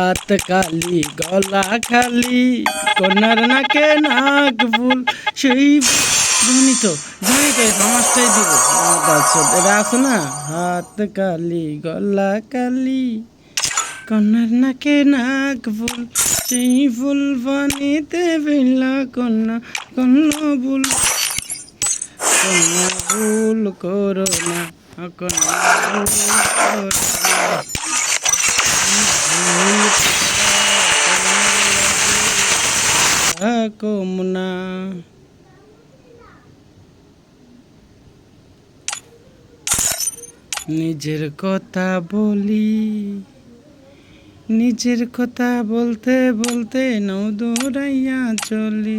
হাত কালি গলা খালি কন্যার নাকে নাক ফুল সেই জানি তো এই সমাজটাই দিব এটা আছে না হাত কালি গলা কালি কন্যার নাকে নাক ফুল সেই ফুল পানিতে ফেললা কন্যা কন্যা ভুল কন্যা ভুল করো না কন্যা ভুল করো না কমনা। নিজের কথা বলি নিজের কথা বলতে বলতে নৌ দৌড়াইয়া চলি।